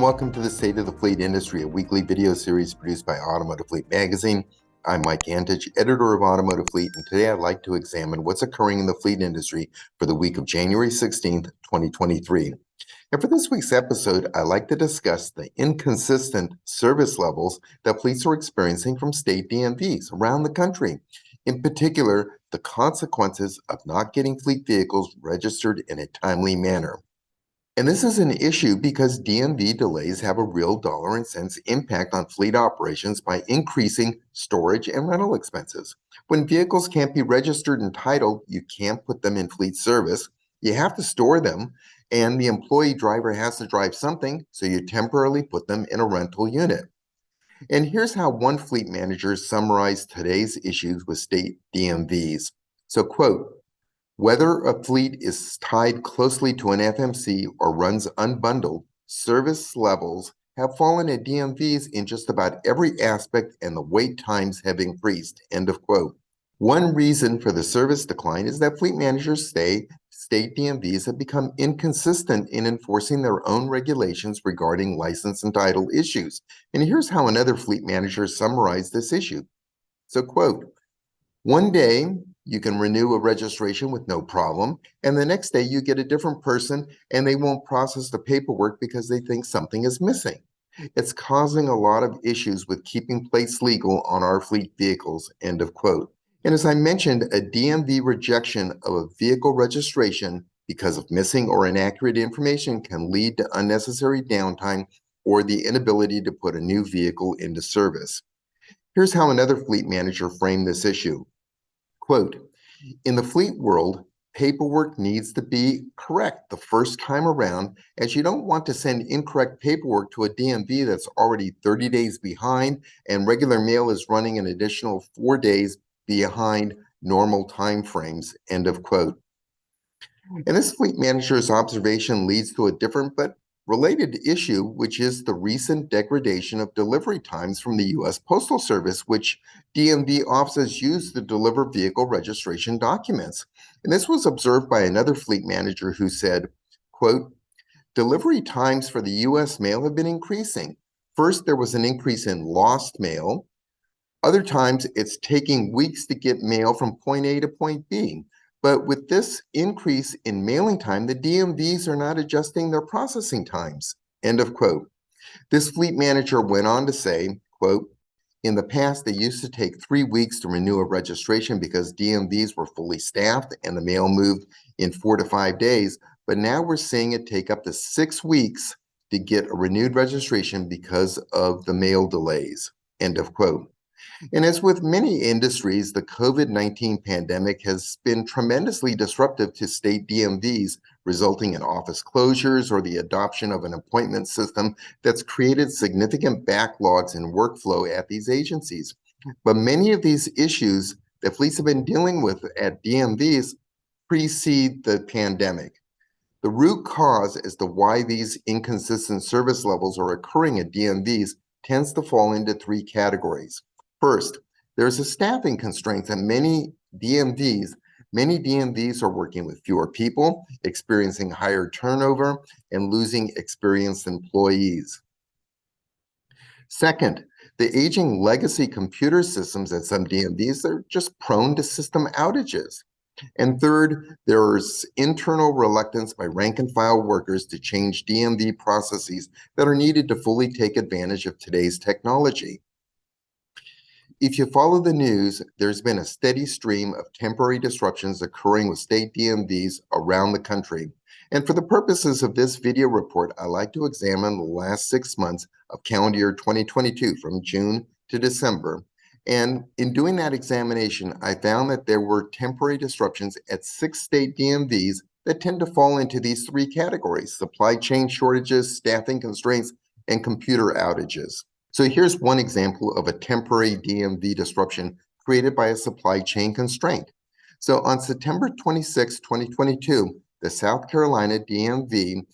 welcome to the State of the Fleet Industry, a weekly video series produced by Automotive Fleet magazine. I'm Mike Antich, editor of Automotive Fleet, and today I'd like to examine what's occurring in the fleet industry for the week of January 16th, 2023. And for this week's episode, I'd like to discuss the inconsistent service levels that fleets are experiencing from state DMVs around the country. In particular, the consequences of not getting fleet vehicles registered in a timely manner. And this is an issue because DMV delays have a real dollar and cents impact on fleet operations by increasing storage and rental expenses. When vehicles can't be registered and titled, you can't put them in fleet service. You have to store them, and the employee driver has to drive something, so you temporarily put them in a rental unit. And here's how one fleet manager summarized today's issues with state DMVs. So, quote, whether a fleet is tied closely to an FMC or runs unbundled, service levels have fallen at DMVs in just about every aspect and the wait times have increased, end of quote. One reason for the service decline is that fleet managers say state DMVs have become inconsistent in enforcing their own regulations regarding license and title issues. And here's how another fleet manager summarized this issue. So, quote, one day, you can renew a registration with no problem, and the next day you get a different person and they won't process the paperwork because they think something is missing. It's causing a lot of issues with keeping plates legal on our fleet vehicles, end of quote. And as I mentioned, a DMV rejection of a vehicle registration because of missing or inaccurate information can lead to unnecessary downtime or the inability to put a new vehicle into service. Here's how another fleet manager framed this issue. Quote, in the fleet world, paperwork needs to be correct the first time around, as you don't want to send incorrect paperwork to a DMV that's already 30 days behind and regular mail is running an additional 4 days behind normal timeframes, end of quote. And this fleet manager's observation leads to a different but related issue, which is the recent degradation of delivery times from the U.S. Postal Service, which DMV offices use to deliver vehicle registration documents. And this was observed by another fleet manager who said, quote, delivery times for the U.S. mail have been increasing. First, there was an increase in lost mail. Other times, it's taking weeks to get mail from point A to point B. But with this increase in mailing time, the DMVs are not adjusting their processing times, end of quote. This fleet manager went on to say, quote, in the past, it used to take 3 weeks to renew a registration because DMVs were fully staffed and the mail moved in 4 to 5 days. But now we're seeing it take up to 6 weeks to get a renewed registration because of the mail delays, end of quote. And as with many industries, the COVID-19 pandemic has been tremendously disruptive to state DMVs, resulting in office closures or the adoption of an appointment system that's created significant backlogs in workflow at these agencies. But many of these issues that fleets have been dealing with at DMVs precede the pandemic. The root cause as to why these inconsistent service levels are occurring at DMVs tends to fall into 3 categories. First, there's a staffing constraint at many DMVs. Many DMVs are working with fewer people, experiencing higher turnover, and losing experienced employees. Second, the aging legacy computer systems at some DMVs are just prone to system outages. And third, there's internal reluctance by rank and file workers to change DMV processes that are needed to fully take advantage of today's technology. If you follow the news, there's been a steady stream of temporary disruptions occurring with state DMVs around the country. And for the purposes of this video report, I like to examine the last 6 months of calendar year 2022 from June to December. And in doing that examination, I found that there were temporary disruptions at 6 state DMVs that tend to fall into these 3 categories: supply chain shortages, staffing constraints, and computer outages. So here's one example of a temporary DMV disruption created by a supply chain constraint. So on September 26, 2022, the South Carolina DMV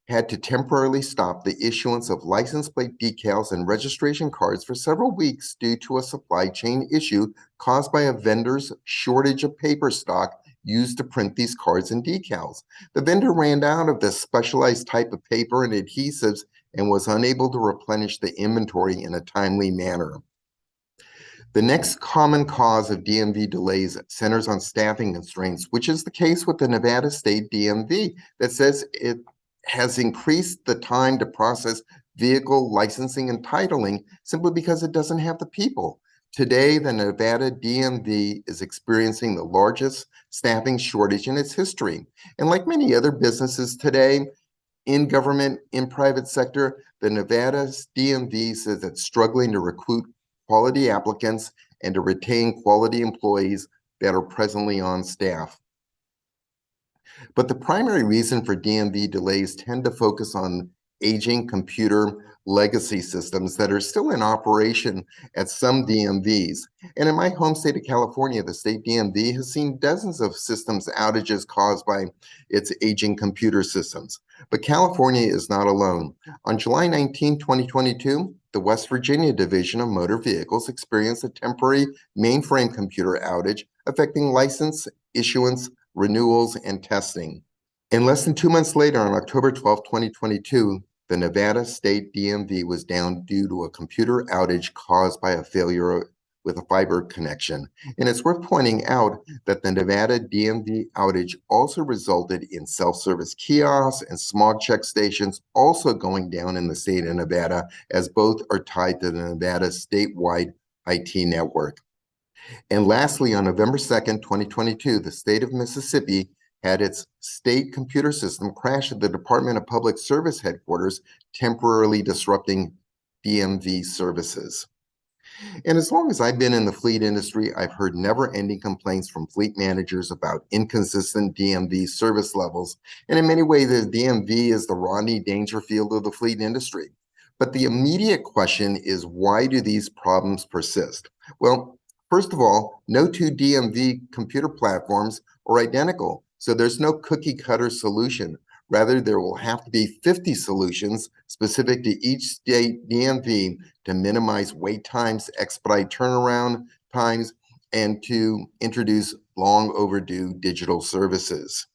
had to temporarily stop the issuance of license plate decals and registration cards for several weeks due to a supply chain issue caused by a vendor's shortage of paper stock used to print these cards and decals. The vendor ran out of this specialized type of paper and adhesives, and was unable to replenish the inventory in a timely manner. The next common cause of DMV delays centers on staffing constraints, which is the case with the Nevada State DMV that says it has increased the time to process vehicle licensing and titling simply because it doesn't have the people. Today, the Nevada DMV is experiencing the largest staffing shortage in its history. And like many other businesses today, in government, in private sector, the Nevada's DMV says it's struggling to recruit quality applicants and to retain quality employees that are presently on staff. But the primary reason for DMV delays tend to focus on aging computer legacy systems that are still in operation at some DMVs. And in my home state of California, the state DMV has seen dozens of systems outages caused by its aging computer systems. But California is not alone. On July 19, 2022, the West Virginia Division of Motor Vehicles experienced a temporary mainframe computer outage affecting license issuance, renewals, and testing. And less than 2 months later, on October 12, 2022, the Nevada State DMV was down due to a computer outage caused by a failure with a fiber connection. And it's worth pointing out that the Nevada DMV outage also resulted in self-service kiosks and smog check stations also going down in the state of Nevada, as both are tied to the Nevada statewide IT network. And lastly, on November 2nd, 2022, the state of Mississippi had its state computer system crash at the Department of Public Service headquarters, temporarily disrupting DMV services. And as long as I've been in the fleet industry, I've heard never-ending complaints from fleet managers about inconsistent DMV service levels. And in many ways, the DMV is the Rodney Dangerfield of the fleet industry. But the immediate question is, why do these problems persist? Well, first of all, no two DMV computer platforms are identical, so there's no cookie-cutter solution. Rather, there will have to be 50 solutions specific to each state DMV to minimize wait times, expedite turnaround times, and to introduce long overdue digital services.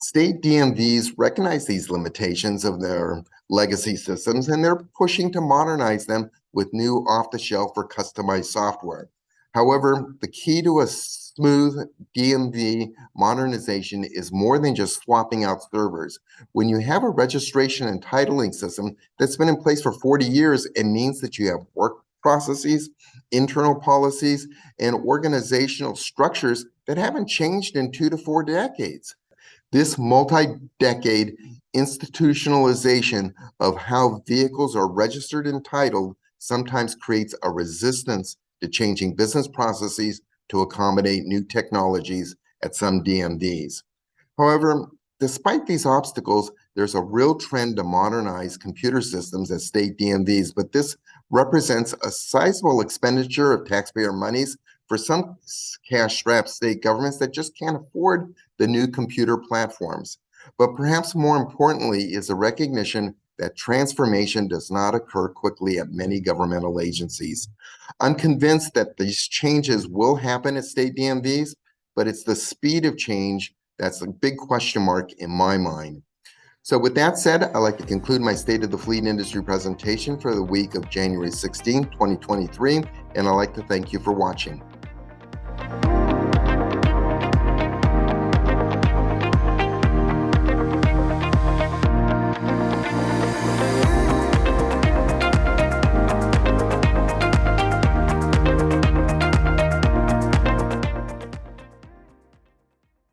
State DMVs recognize these limitations of their legacy systems, and they're pushing to modernize them with new off-the-shelf or customized software. However, the key to a smooth DMV modernization is more than just swapping out servers. When you have a registration and titling system that's been in place for 40 years, it means that you have work processes, internal policies, and organizational structures that haven't changed in 2 to 4 decades. This multi-decade institutionalization of how vehicles are registered and titled sometimes creates a resistance to changing business processes to accommodate new technologies at some DMVs. However, despite these obstacles, there's a real trend to modernize computer systems at state DMVs, but this represents a sizable expenditure of taxpayer monies for some cash-strapped state governments that just can't afford the new computer platforms. But perhaps more importantly is a recognition that transformation does not occur quickly at many governmental agencies. I'm convinced that these changes will happen at state DMVs, but it's the speed of change that's a big question mark in my mind. So with that said, I'd like to conclude my State of the Fleet Industry presentation for the week of January 16, 2023, and I'd like to thank you for watching.